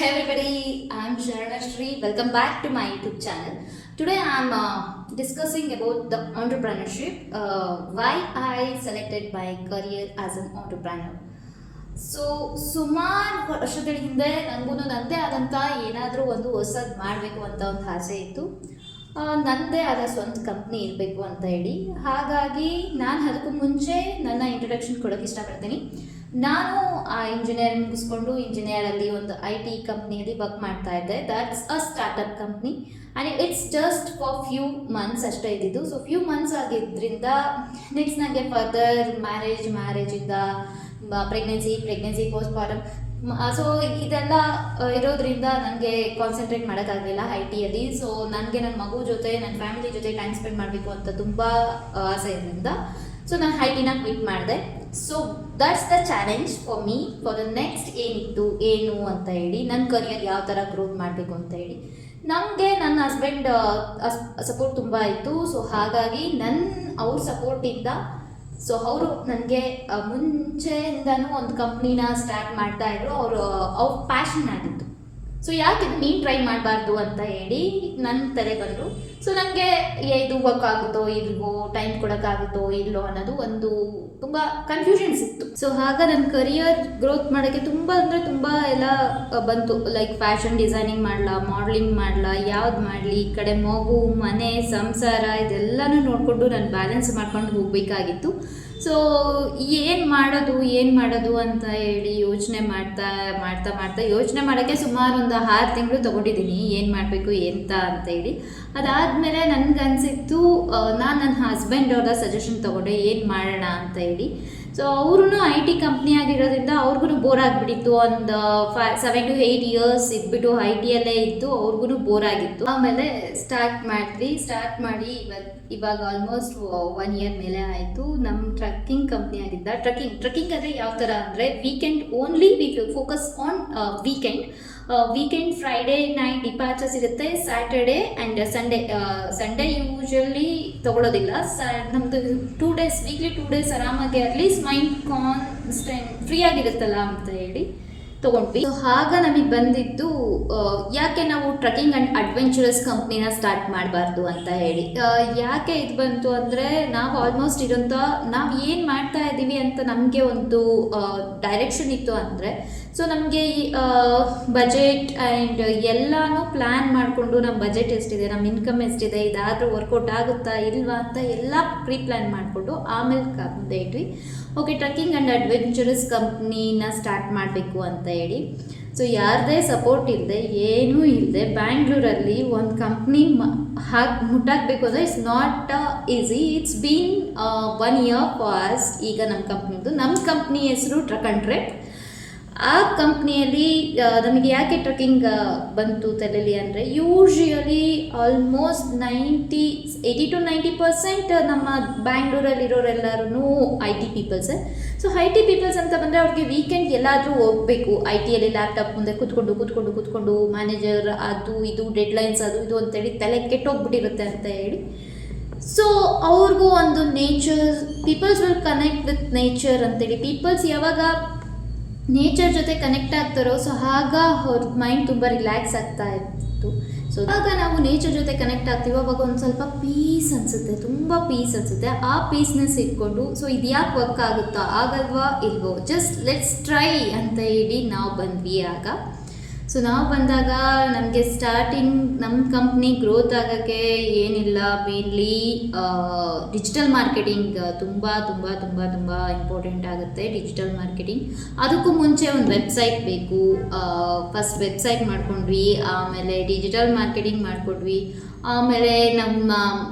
Hey everybody, I'm Sharana Shri. Welcome back to my YouTube channel. Today I'm discussing about the entrepreneurship, why I selected my career as an entrepreneur. So ಸುಮಾರು ವರ್ಷಗಳ ಹಿಂದೆ ನನಗೂ ನನ್ನದೇ ಆದಂಥ ಏನಾದರೂ ಒಂದು ಹೊಸದು ಮಾಡಬೇಕು ಅಂತ ಒಂದು ಆಸೆ ಇತ್ತು. ನನ್ನದೇ ಆದ ಸ್ವಂತ ಕಂಪ್ನಿ ಇರಬೇಕು ಅಂತ ಹೇಳಿ. ಹಾಗಾಗಿ ನಾನು ಅದಕ್ಕೂ ಮುಂಚೆ ನನ್ನ ಇಂಟ್ರೊಡಕ್ಷನ್ ಕೊಡೋಕ್ಕೆ ಇಷ್ಟಪಡ್ತೀನಿ. ನಾನು ಇಂಜಿನಿಯರಿಂಗ್ ಮುಗಿಸ್ಕೊಂಡು ಇಂಜಿನಿಯರಲ್ಲಿ ಒಂದು IT ಕಂಪ್ನಿಯಲ್ಲಿ ವರ್ಕ್ ಮಾಡ್ತಾ ಇದ್ದೆ. That's a startup company and it's just for few months ಅಷ್ಟೇ ಇದ್ದಿದ್ದು. ಸೊ ಫ್ಯೂ ಮಂತ್ಸ್ ಆಗಿದ್ದರಿಂದ ನೆಕ್ಸ್ಟ್ ನನಗೆ ಫರ್ದರ್ ಮ್ಯಾರೇಜಿಂದ ಪ್ರೆಗ್ನೆನ್ಸಿ ಪೋಸ್ಟ್ಮಾರ್ಟಮ್, ಸೊ ಇದೆಲ್ಲ ಇರೋದ್ರಿಂದ ನನಗೆ ಕಾನ್ಸಂಟ್ರೇಟ್ ಮಾಡೋಕ್ಕಾಗಲಿಲ್ಲ IT-ಯಲ್ಲಿ. ಸೊ ನನಗೆ ನನ್ನ ಮಗು ಜೊತೆ ನನ್ನ ಫ್ಯಾಮಿಲಿ ಜೊತೆ ಟೈಮ್ ಸ್ಪೆಂಡ್ ಮಾಡಬೇಕು ಅಂತ ತುಂಬ ಆಸೆ ಇರೋದ್ರಿಂದ ಸೊ ನಾನು IT-ನ ಕ್ವಿಟ್ ಮಾಡಿದೆ. So that's the challenge for me for the next ಏನು ಅಂತ ಹೇಳಿ, ನನ್ನ ಕರಿಯರ್ ಯಾವ ಥರ ಗ್ರೋತ್ ಮಾಡಬೇಕು ಅಂತ ಹೇಳಿ. ನಮಗೆ ನನ್ನ ಹಸ್ಬೆಂಡ್ ಸಪೋರ್ಟ್ ತುಂಬ ಇತ್ತು. ಸೊ ಹಾಗಾಗಿ ಅವ್ರ ಸಪೋರ್ಟಿಂದ ಸೊ ಅವರು ನನಗೆ ಮುಂಚೆಯಿಂದನೂ ಒಂದು ಕಂಪ್ನಿನ ಸ್ಟಾರ್ಟ್ ಮಾಡ್ತಾಯಿದ್ರು. ಅವ್ರ ಪ್ಯಾಷನ್ ಆಗಿತ್ತು. ಸೊ ಯಾಕೆ ನೀನು ಟ್ರೈ ಮಾಡಬಾರ್ದು ಅಂತ ಹೇಳಿ ನನ್ನ ತಲೆ ಬಂದರು. ಸೊ ನನಗೆ ಇದು ವರ್ಕ್ ಆಗುತ್ತೋ ಇಲ್ವೋ, ಟೈಮ್ ಕೊಡೋಕ್ಕಾಗುತ್ತೋ ಇಲ್ಲೋ ಅನ್ನೋದು ಒಂದು ತುಂಬ ಕನ್ಫ್ಯೂಷನ್ಸ್ ಇತ್ತು. ಸೊ ಆಗ ನನ್ನ ಕರಿಯರ್ ಗ್ರೋತ್ ಮಾಡೋಕ್ಕೆ ತುಂಬ ಎಲ್ಲ ಬಂತು. ಲೈಕ್ ಫ್ಯಾಷನ್ ಡಿಸೈನಿಂಗ್ ಮಾಡಲಾ, ಮಾಡಲಿಂಗ್ ಮಾಡಲಾ, ಯಾವ್ದು ಮಾಡಲಿ, ಈ ಕಡೆ ಮಗು, ಮನೆ, ಸಂಸಾರ ಇದೆಲ್ಲನೂ ನೋಡಿಕೊಂಡು ನಾನು ಬ್ಯಾಲೆನ್ಸ್ ಮಾಡ್ಕೊಂಡು ಹೋಗಬೇಕಾಗಿತ್ತು. ಸೊ ಏನು ಮಾಡೋದು ಅಂತ ಹೇಳಿ ಯೋಚನೆ ಮಾಡ್ತಾ ಯೋಚನೆ ಮಾಡೋಕ್ಕೆ ಸುಮಾರು ಒಂದು 6 ತಿಂಗಳು ತೊಗೊಂಡಿದ್ದೀನಿ ಏನು ಮಾಡಬೇಕು ಅಂತ ಹೇಳಿ. ಅದಾದಮೇಲೆ ನನಗನ್ಸಿತ್ತು, ನಾನು ನನ್ನ ಹಸ್ಬೆಂಡ್ ಅವರ ಸಜೆಷನ್ ತೊಗೊಂಡೆ ಏನು ಮಾಡೋಣ ಅಂತ ಹೇಳಿ. ಸೊ ಅವ್ರೂ IT ಕಂಪ್ನಿ ಆಗಿರೋದ್ರಿಂದ ಅವ್ರಿಗೂ ಬೋರ್ ಆಗಿಬಿಟ್ಟಿತ್ತು. ಒಂದು 7 to 8 years ಇದ್ಬಿಟ್ಟು IT-ಯಲ್ಲೇ ಇದ್ದು ಅವ್ರಿಗೂ ಬೋರ್ ಆಗಿತ್ತು. ಆಮೇಲೆ ಸ್ಟಾರ್ಟ್ ಮಾಡಿ ಇವಾಗ ಆಲ್ಮೋಸ್ಟ್ 1 year ಮೇಲೆ ಆಯಿತು. ನಮ್ಮ ಟ್ರಕ್ಕಿಂಗ್ ಕಂಪ್ನಿ ಆಗಿದ್ದ. ಟ್ರಕ್ಕಿಂಗ್ ಅಂದರೆ ಯಾವ ಥರ ಅಂದರೆ weekend only, we focus on weekend Friday night departures ಇರುತ್ತೆ. ಸ್ಯಾಟರ್ಡೇ ಆ್ಯಂಡ್ ಸಂಡೇ ಯೂಶಲಿ ತೊಗೊಳೋದಿಲ್ಲ. ನಮ್ಮದು 2 days ವೀಕ್ಲಿ 2 days ಆರಾಮಾಗಿ ಅಟ್ಲೀಸ್ಟ್ ಮೈಂಡ್ ಕಾನ್ಸ್ಟೆಂಟ್ ಫ್ರೀ ಆಗಿರುತ್ತಲ್ಲ ಅಂತ ಹೇಳಿ ತೊಗೊಂಡ್ವಿ. ಸೊ ಆಗ ನಮಗೆ ಬಂದಿದ್ದು ಯಾಕೆ ನಾವು ಟ್ರಕ್ಕಿಂಗ್ ಆ್ಯಂಡ್ ಅಡ್ವೆಂಚರಸ್ ಕಂಪ್ನಿನ ಸ್ಟಾರ್ಟ್ ಮಾಡಬಾರ್ದು ಅಂತ ಹೇಳಿ. ಯಾಕೆ ಇದು ಬಂತು ಅಂದರೆ, ನಾವು ಆಲ್ಮೋಸ್ಟ್ ನಾವು ಏನು ಮಾಡ್ತಾ ಇದ್ದೀವಿ ಅಂತ ನಮಗೆ ಒಂದು ಡೈರೆಕ್ಷನ್ ಇತ್ತು. ಅಂದರೆ ಸೊ ನಮಗೆ ಬಜೆಟ್ ಆ್ಯಂಡ್ ಎಲ್ಲನೂ ಪ್ಲ್ಯಾನ್ ಮಾಡಿಕೊಂಡು ನಮ್ಮ ಬಜೆಟ್ ಎಷ್ಟಿದೆ, ನಮ್ಮ ಇನ್ಕಮ್ ಎಷ್ಟಿದೆ, ಇದಾದರೂ ವರ್ಕೌಟ್ ಆಗುತ್ತಾ ಇಲ್ವಾ ಅಂತ ಎಲ್ಲ ಪ್ರೀ ಪ್ಲ್ಯಾನ್ ಮಾಡಿಕೊಂಡು ಆಮೇಲೆ ಮುಂದೆ ಇಟ್ವಿ. ಓಕೆ, ಟ್ರಕ್ಕಿಂಗ್ ಆ್ಯಂಡ್ ಅಡ್ವೆಂಚರಸ್ ಕಂಪ್ನಿನ ಸ್ಟಾರ್ಟ್ ಮಾಡಬೇಕು ಅಂತ ಹೇಳಿ. ಸೊ ಯಾರದೇ ಸಪೋರ್ಟ್ ಇಲ್ಲದೆ, ಏನೂ ಇಲ್ಲದೆ ಬ್ಯಾಂಗ್ಳೂರಲ್ಲಿ ಒಂದು ಕಂಪ್ನಿ ಮುಟ್ಟಾಕಬೇಕು ಅಂದರೆ it's not easy. It's been 1 year past. ಈಗ ನಮ್ಮ ಕಂಪ್ನಿ ಹೆಸರು ಟ್ರಕ್ ಆ್ಯಂಡ್ ಟ್ರೆಕ್. ಆ ಕಂಪ್ನಿಯಲ್ಲಿ ನಮಗೆ ಯಾಕೆ ಟ್ರಕ್ಕಿಂಗ್ ಬಂತು ತಲೆಯಲ್ಲಿ ಅಂದರೆ, ಯೂಶುವಲಿ ಆಲ್ಮೋಸ್ಟ್ 80 to 90% ನಮ್ಮ ಬ್ಯಾಂಗ್ಳೂರಲ್ಲಿರೋರೆಲ್ಲರೂ IT ಪೀಪಲ್ಸೇ. ಸೊ IT ಪೀಪಲ್ಸ್ ಅಂತ ಬಂದರೆ ಅವ್ರಿಗೆ ವೀಕೆಂಡ್ ಎಲ್ಲಾದರೂ ಹೋಗಬೇಕು. IT-ಯಲ್ಲಿ ಲ್ಯಾಪ್ಟಾಪ್ ಮುಂದೆ ಕೂತ್ಕೊಂಡು ಮ್ಯಾನೇಜರ್ ಅದು ಇದು ಡೆಡ್ಲೈನ್ಸ್ ಅದು ಇದು ಅಂತೇಳಿ ತಲೆ ಕೆಟ್ಟೋಗ್ಬಿಟ್ಟಿರುತ್ತೆ ಅಂತ ಹೇಳಿ. ಸೊ ಅವ್ರಿಗೂ ಒಂದು peoples will connect with nature ಅಂತೇಳಿ. ಪೀಪಲ್ಸ್ ಯಾವಾಗ ನೇಚರ್ ಜೊತೆ ಕನೆಕ್ಟ್ ಆಗ್ತಾರೋ ಸೊ ಆಗ ಅವ್ರ ಮೈಂಡ್ ತುಂಬ ರಿಲ್ಯಾಕ್ಸ್ ಆಗ್ತಾ ಇತ್ತು. ಸೊ ಆಗ ನಾವು ನೇಚರ್ ಜೊತೆ ಕನೆಕ್ಟ್ ಆಗ್ತೀವಿ, ಅವಾಗ ಒಂದು ಸ್ವಲ್ಪ ಪೀಸ್ ಅನಿಸುತ್ತೆ, ತುಂಬ ಪೀಸ್ ಅನಿಸುತ್ತೆ. ಆ ಪೀಸ್ನೆಸ್ ಇಟ್ಕೊಂಡು ಸೊ ಇದು ಯಾಕೆ ವರ್ಕ್ ಆಗುತ್ತಾ, ಆಗಲ್ವಾ ಇಲ್ವೋ, ಜಸ್ಟ್ ಲೆಟ್ಸ್ ಟ್ರೈ ಅಂತ ಹೇಳಿ ನಾವು ಬಂದ್ವಿ. ಆಗ ಸೊ ನಾವು ಬಂದಾಗ ನಮಗೆ ಸ್ಟಾರ್ಟಿಂಗ್ ನಮ್ಮ ಕಂಪ್ನಿ ಗ್ರೋತ್ ಆಗೋಕ್ಕೆ ಏನಿಲ್ಲ, ಮೇನ್ಲಿ ಡಿಜಿಟಲ್ ಮಾರ್ಕೆಟಿಂಗ್ ತುಂಬ ಇಂಪಾರ್ಟೆಂಟ್ ಆಗುತ್ತೆ. ಡಿಜಿಟಲ್ ಮಾರ್ಕೆಟಿಂಗ್ ಅದಕ್ಕೂ ಮುಂಚೆ ಒಂದು ವೆಬ್ಸೈಟ್ ಬೇಕು. ಫಸ್ಟ್ ವೆಬ್ಸೈಟ್ ಮಾಡ್ಕೊಂಡ್ವಿ, ಆಮೇಲೆ ಡಿಜಿಟಲ್ ಮಾರ್ಕೆಟಿಂಗ್ ಮಾಡಿಕೊಂಡ್ವಿ. ಆಮೇಲೆ ನಮ್ಮ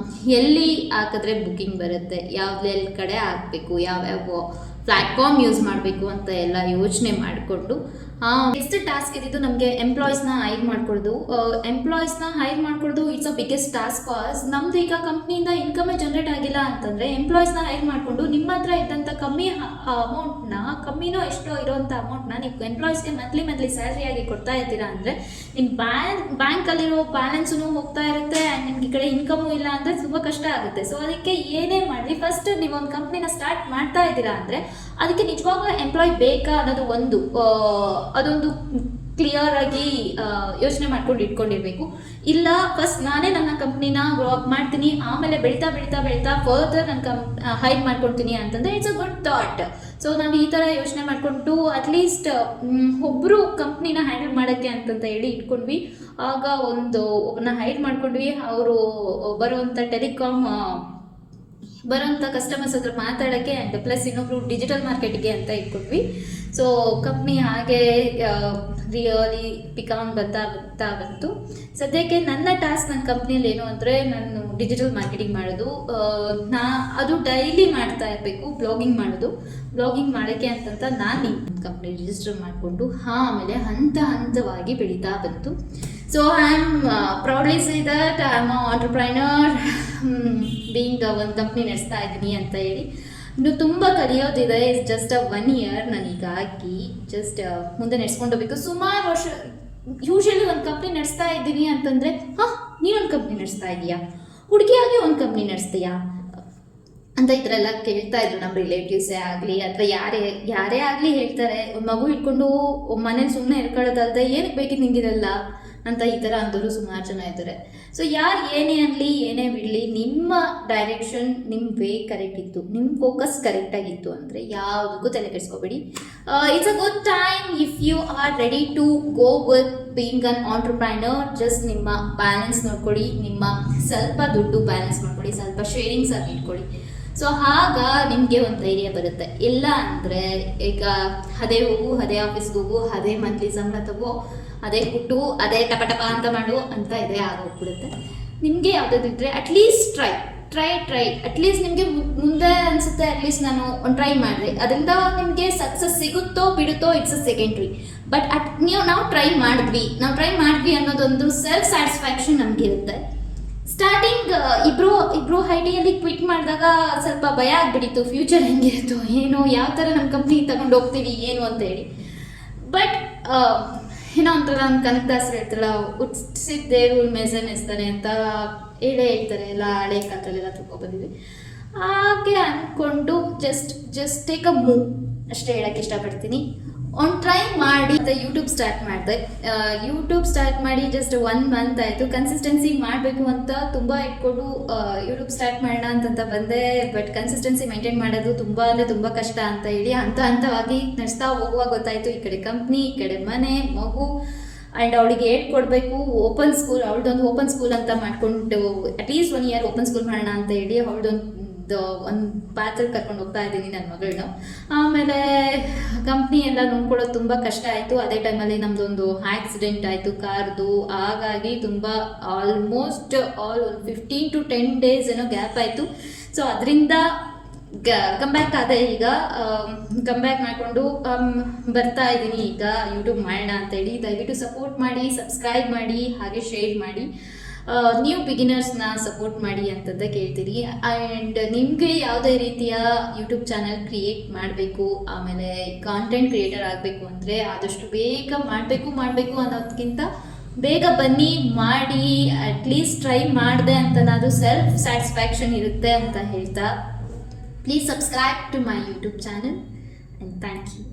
ಎಲ್ಲಿ ಹಾಕಿದ್ರೆ ಬುಕ್ಕಿಂಗ್ ಬರುತ್ತೆ, ಯಾವ್ದೆಲ್ಲ ಕಡೆ ಹಾಕಬೇಕು, ಯಾವ್ಯಾವ ಪ್ಲ್ಯಾಟ್ಫಾರ್ಮ್ ಯೂಸ್ ಮಾಡಬೇಕು ಅಂತ ಎಲ್ಲ ಯೋಚನೆ ಮಾಡಿಕೊಂಡು ನೆಕ್ಸ್ಟ್ ಟಾಸ್ಕ್ ಇದ್ದಿದ್ದು ನಮಗೆ ಎಂಪ್ಲಾಯೀಸ್ನ ಹೈರ್ ಮಾಡ್ಕೊಳ್ಳೋದು. It's a biggest task. ನಮ್ಮದು ಈಗ ಕಂಪ್ನಿಯಿಂದ ಇನ್ಕಮೇ ಜನರೇಟ್ ಆಗಿಲ್ಲ ಅಂತಂದರೆ ಎಂಪ್ಲಾಯೀಸ್ನ ಹೈರ್ ಮಾಡಿಕೊಂಡು ನಿಮ್ಮ ಹತ್ರ ಇದ್ದಂಥ ಕಮ್ಮಿನೋ ಎಷ್ಟೋ ಇರೋವಂಥ ಅಮೌಂಟ್ನ ನೀವು ಎಂಪ್ಲಾಯೀಸ್ಗೆ ಮಂತ್ಲಿ ಸ್ಯಾಲ್ರಿ ಆಗಿ ಕೊಡ್ತಾ ಇರ್ತೀರಾ ಅಂದರೆ ನಿಮ್ಮ ಬ್ಯಾಂಕಲ್ಲಿರೋ ಬ್ಯಾಲೆನ್ಸೂ ಹೋಗ್ತಾ ಇರುತ್ತೆ ಆ್ಯಂಡ್ ನಿಮ್ಗೆ ಈ ಕಡೆ ಇನ್ಕಮು ಇಲ್ಲ ಅಂದರೆ ತುಂಬ ಕಷ್ಟ ಆಗುತ್ತೆ. ಸೊ ಅದಕ್ಕೆ ಏನೇ ಮಾಡಲಿ, ಫಸ್ಟ್ ನೀವು ಒಂದು ಕಂಪ್ನಿನ ಸ್ಟಾರ್ಟ್ ಮಾಡ್ತಾ ಇದ್ದೀರಾ ಅಂದರೆ ಅದಕ್ಕೆ ನಿಜವಾಗ್ಲೂ ಎಂಪ್ಲಾಯ್ ಬೇಕಾ ಅನ್ನೋದು ಒಂದು ಅದೊಂದು ಕ್ಲಿಯರ್ ಆಗಿ ಯೋಚನೆ ಮಾಡ್ಕೊಂಡು ಇಟ್ಕೊಂಡಿರ್ಬೇಕು. ಇಲ್ಲ ಫಸ್ಟ್ ನಾನೇ ನನ್ನ ಕಂಪ್ನಿನ ಗ್ರೋ ಅಪ್ ಮಾಡ್ತೀನಿ, ಆಮೇಲೆ ಬೆಳೀತಾ ಬೆಳೀತಾ ಬೆಳೀತಾ ಫರ್ದರ್ ನನ್ನ ಹೈಡ್ ಮಾಡ್ಕೊಳ್ತೀನಿ ಅಂತಂದರೆ it's a good thought. So ನಾವು ಈ ಥರ ಯೋಚನೆ ಮಾಡಿಕೊಂಡು ಅಟ್ಲೀಸ್ಟ್ ಒಬ್ಬರು ಕಂಪ್ನಿನ ಹ್ಯಾಂಡಲ್ ಮಾಡೋಕ್ಕೆ ಅಂತಂತ ಹೇಳಿ ಇಟ್ಕೊಂಡ್ವಿ. ಆಗ ಒಬ್ಬನ ಹೈಡ್ ಮಾಡ್ಕೊಂಡ್ವಿ. ಅವರು ಬರುವಂಥ ಬರೋಂಥ ಕಸ್ಟಮರ್ಸ್ ಹತ್ರ ಮಾತಾಡೋಕ್ಕೆ ಆ್ಯಂಡ್ ಪ್ಲಸ್ ಇನ್ನೊಬ್ರು ಡಿಜಿಟಲ್ ಮಾರ್ಕೆಟಿಗೆ ಅಂತ ಇಟ್ಕೊಂಡ್ವಿ. ಸೊ ಕಂಪ್ನಿ ಹಾಗೆ ರಿಯಲಿ ಪಿಕಾನ್ ಬರ್ತಾ ಬಂತು. ಸದ್ಯಕ್ಕೆ ನನ್ನ ಟಾಸ್ಕ್ ನನ್ನ ಕಂಪ್ನಿಯಲ್ಲಿ ಏನು ಅಂದರೆ ನಾನು ಡಿಜಿಟಲ್ ಮಾರ್ಕೆಟಿಂಗ್ ಮಾಡೋದು. ಅದು ಡೈಲಿ ಮಾಡ್ತಾ ಇರಬೇಕು, ಬ್ಲಾಗಿಂಗ್ ಮಾಡೋಕ್ಕೆ ಅಂತಂತ ನಾನು ಕಂಪ್ನಿ ರಿಜಿಸ್ಟರ್ ಮಾಡಿಕೊಂಡು ಆಮೇಲೆ ಹಂತವಾಗಿ ಬೆಳೀತಾ ಬಂತು. So I am proudly say that I am entrepreneur being ಒಂದು ಕಂಪ್ನಿ ನಡೆಸ್ತಾ ಇದ್ದೀನಿ ಅಂತ ಹೇಳಿ. ಇನ್ನು ತುಂಬ ಕಲಿಯೋದಿದೆ. ಇಟ್ಸ್ ಜಸ್ಟ್ 1 year ನನಗಾಗಿ ಜಸ್ಟ್ ಮುಂದೆ ನಡೆಸ್ಕೊಂಡು ಹೋಗ್ಬೇಕು. ಸುಮಾರು ವರ್ಷ ಯೂಶಲಿ ಒಂದು ಕಂಪ್ನಿ ನಡೆಸ್ತಾ ಇದ್ದೀನಿ ಅಂತಂದರೆ ನೀನೊಂದು ಕಂಪ್ನಿ ನಡೆಸ್ತಾ ಇದೀಯಾ, ಹುಡುಗಿಯಾಗಿ ಒಂದು ಕಂಪ್ನಿ ನಡೆಸ್ತೀಯಾ ಅಂತ ಈ ಥರ ಎಲ್ಲ ಕೇಳ್ತಾ ಇದ್ರು ನಮ್ಮ ರಿಲೇಟಿವ್ಸೇ ಆಗಲಿ ಅಥವಾ ಯಾರೇ ಆಗಲಿ ಹೇಳ್ತಾರೆ. ಒಂದು ಮಗು ಇಟ್ಕೊಂಡು ಮನೇಲಿ ಸುಮ್ಮನೆ ಇರ್ಕೊಳ್ಳೋದಲ್ದೆ ಏನಕ್ಕೆ ಬೇಕಿತ್ತು ನಿಂಗಿರಲ್ಲ ಅಂತ ಈ ಥರ ಅಂದವರು ಸುಮಾರು ಜನ ಇದ್ದಾರೆ. ಸೊ ಯಾರು ಏನೇ ಅನ್ನಲಿ ಏನೇ ಬಿಡಲಿ, ನಿಮ್ಮ ಡೈರೆಕ್ಷನ್ ನಿಮ್ಮ ವೇ ಕರೆಕ್ಟ್ ಇತ್ತು, ನಿಮ್ಮ ಫೋಕಸ್ ಕರೆಕ್ಟಾಗಿತ್ತು ಅಂದರೆ ಯಾವುದಕ್ಕೂ ತಲೆ ಕೆಡಿಸ್ಕೋಬೇಡಿ. It's a good time if you are ready to go with being an entrepreneur. Just ನಿಮ್ಮ ಬ್ಯಾಲೆನ್ಸ್ ನೋಡ್ಕೊಳ್ಳಿ, ನಿಮ್ಮ ಸ್ವಲ್ಪ ದುಡ್ಡು ಬ್ಯಾಲೆನ್ಸ್ ಮಾಡ್ಕೊಳ್ಳಿ, ಸ್ವಲ್ಪ ಶೇರಿಂಗ್ಸ್ ಆಗಿ ಇಟ್ಕೊಳ್ಳಿ. ಸೊ ಆಗ ನಿಮಗೆ ಒಂದು ಧೈರ್ಯ ಬರುತ್ತೆ. ಇಲ್ಲ ಅಂದರೆ ಈಗ ಅದೇ ಹೋಗು, ಅದೇ ಆಫೀಸ್ಗೆ ಹೋಗು, ಅದೇ ಮಂತ್ಲಿ ಸಂಬಳ ತಗೋ, ಅದೇ ಕುಟ್ಟು, ಅದೇ ಟಪ ಅಂತ ಮಾಡು ಅಂತ ಇದೇ ಆಗೋಗ್ಬಿಡುತ್ತೆ. ನಿಮಗೆ ಯಾವುದಾದಿದ್ರೆ ಅಟ್ಲೀಸ್ಟ್ ಟ್ರೈ ಅಟ್ಲೀಸ್ಟ್ ನಿಮಗೆ ಮುಂದೆ ಅನಿಸುತ್ತೆ ಅಟ್ಲೀಸ್ಟ್ ನಾನು ಒಂದು ಟ್ರೈ ಮಾಡಿದೆ, ಅದರಿಂದ ನಿಮಗೆ ಸಕ್ಸಸ್ ಸಿಗುತ್ತೋ ಬಿಡುತ್ತೋ ಇಟ್ಸ್ ಅ ಸೆಕೆಂಡ್ರಿ. ಬಟ್ ನಾವು ಟ್ರೈ ಮಾಡಿದ್ವಿ ಅನ್ನೋದೊಂದು ಸೆಲ್ಫ್ ಸ್ಯಾಟಿಸ್ಫ್ಯಾಕ್ಷನ್ ನಮಗಿರುತ್ತೆ. ಸ್ಟಾರ್ಟಿಂಗ್ ಇಬ್ರು ಐಟಿಯಲ್ಲಿ ಕ್ವಿಟ್ ಮಾಡಿದಾಗ ಸ್ವಲ್ಪ ಭಯ ಆಗ್ಬಿಟ್ಟಿತ್ತು, ಫ್ಯೂಚರ್ ಹೆಂಗಿರುತ್ತೋ ಏನೋ, ಯಾವ ಥರ ನಮ್ಮ ಕಂಪ್ನಿ ತಗೊಂಡು ಹೋಗ್ತೀವಿ ಏನು ಅಂತ ಹೇಳಿ. ಬಟ್ ಏನೋ ಒಂಥರ ನಮ್ಮ ಕನಕದಾಸರು ಹೇಳ್ತಾರಲ್ಲ, ಹುಟ್ಟಿಸಿದ್ದೇ ಮೆಸ್ತಾನೆ ಅಂತ ಹೇಳ್ತಾರೆ ಎಲ್ಲ ಹಳೆ ಕಾಲದಲ್ಲೆಲ್ಲ ತಿಳ್ಕೊಬಂದಿದ್ವಿ. ಹಾಗೆ ಅಂದ್ಕೊಂಡು ಜಸ್ಟ್ ಟೇಕ್ ಅ ಮೂವ್ ಅಷ್ಟೇ ಹೇಳೋಕ್ಕೆ ಇಷ್ಟಪಡ್ತೀನಿ. ಒಂದು ಟ್ರೈ ಮಾಡಿ ಅಂತ ಯೂಟ್ಯೂಬ್ ಸ್ಟಾರ್ಟ್ ಮಾಡಿ ಜಸ್ಟ್ 1 month ಆಯಿತು. ಕನ್ಸಿಸ್ಟೆನ್ಸಿ ಮಾಡಬೇಕು ಅಂತ ತುಂಬ ಇಟ್ಕೊಂಡು ಯೂಟ್ಯೂಬ್ ಸ್ಟಾರ್ಟ್ ಮಾಡೋಣ ಅಂತಂತ ಬಂದೆ. ಬಟ್ ಕನ್ಸಿಸ್ಟೆನ್ಸಿ ಮೇಂಟೈನ್ ಮಾಡೋದು ತುಂಬ ಕಷ್ಟ ಅಂತ ಹೇಳಿ ಹಂತವಾಗಿ ನಡೆಸ್ತಾ ಹೋಗುವಾಗ ಗೊತ್ತಾಯಿತು, ಈ ಕಡೆ ಕಂಪ್ನಿ, ಈ ಕಡೆ ಮನೆ, ಮಗು ಆ್ಯಂಡ್ ಅವಳಿಗೆ ಹೇಳ್ಕೊಡ್ಬೇಕು. ಅವಳದೊಂದು ಓಪನ್ ಸ್ಕೂಲ್ ಅಂತ ಮಾಡಿಕೊಂಡು ಅಟ್ಲೀಸ್ಟ್ 1 year ಓಪನ್ ಸ್ಕೂಲ್ ಮಾಡೋಣ ಅಂತ ಹೇಳಿ ಒಂದು ಪಾತ್ರೆ ಕರ್ಕೊಂಡು ಹೋಗ್ತಾ ಇದ್ದೀನಿ ನನ್ನ ಮಗಳನ್ನ. ಆಮೇಲೆ ಕಂಪ್ನಿ ಎಲ್ಲ ನೋಡ್ಕೊಳ್ಳೋದು ತುಂಬ ಕಷ್ಟ ಆಯಿತು. ಅದೇ ಟೈಮಲ್ಲಿ ನಮ್ಮದೊಂದು ಆಕ್ಸಿಡೆಂಟ್ ಆಯಿತು ಕಾರ್ದು. ಹಾಗಾಗಿ ತುಂಬ ಆಲ್ಮೋಸ್ಟ್ 15 to 10 days ಏನೋ ಗ್ಯಾಪ್ ಆಯಿತು. ಸೊ ಅದರಿಂದ ಕಮ್ಬ್ಯಾಕ್ ಆದೆ. ಈಗ ಕಮ್ಬ್ಯಾಕ್ ಮಾಡಿಕೊಂಡು ಬರ್ತಾ ಇದ್ದೀನಿ ಈಗ ಯೂಟ್ಯೂಬ್ ಮಾಡೋಣ ಅಂತೇಳಿ. ದಯವಿಟ್ಟು ಸಪೋರ್ಟ್ ಮಾಡಿ, ಸಬ್ಸ್ಕ್ರೈಬ್ ಮಾಡಿ, ಹಾಗೆ ಶೇರ್ ಮಾಡಿ. ನ್ಯೂ ಬಿಗಿನರ್ಸ್ನ ಸಪೋರ್ಟ್ ಮಾಡಿ ಅಂತಂತ ಕೇಳ್ತೀರಿ. ಆ್ಯಂಡ್ ನಿಮಗೆ ಯಾವುದೇ ರೀತಿಯ ಯೂಟ್ಯೂಬ್ ಚಾನಲ್ ಕ್ರಿಯೇಟ್ ಮಾಡಬೇಕು, ಆಮೇಲೆ ಕಾಂಟೆಂಟ್ ಕ್ರಿಯೇಟರ್ ಆಗಬೇಕು ಅಂದರೆ ಆದಷ್ಟು ಬೇಗ ಮಾಡಬೇಕು ಅನ್ನೋದಕ್ಕಿಂತ ಬೇಗ ಬನ್ನಿ, ಮಾಡಿ. ಅಟ್ಲೀಸ್ಟ್ ಟ್ರೈ ಮಾಡಿದೆ ಅಂತನಾದರೂ ಸೆಲ್ಫ್ ಸ್ಯಾಟಿಸ್ಫ್ಯಾಕ್ಷನ್ ಇರುತ್ತೆ ಅಂತ ಹೇಳ್ತಾ, please subscribe to my YouTube channel and thank you.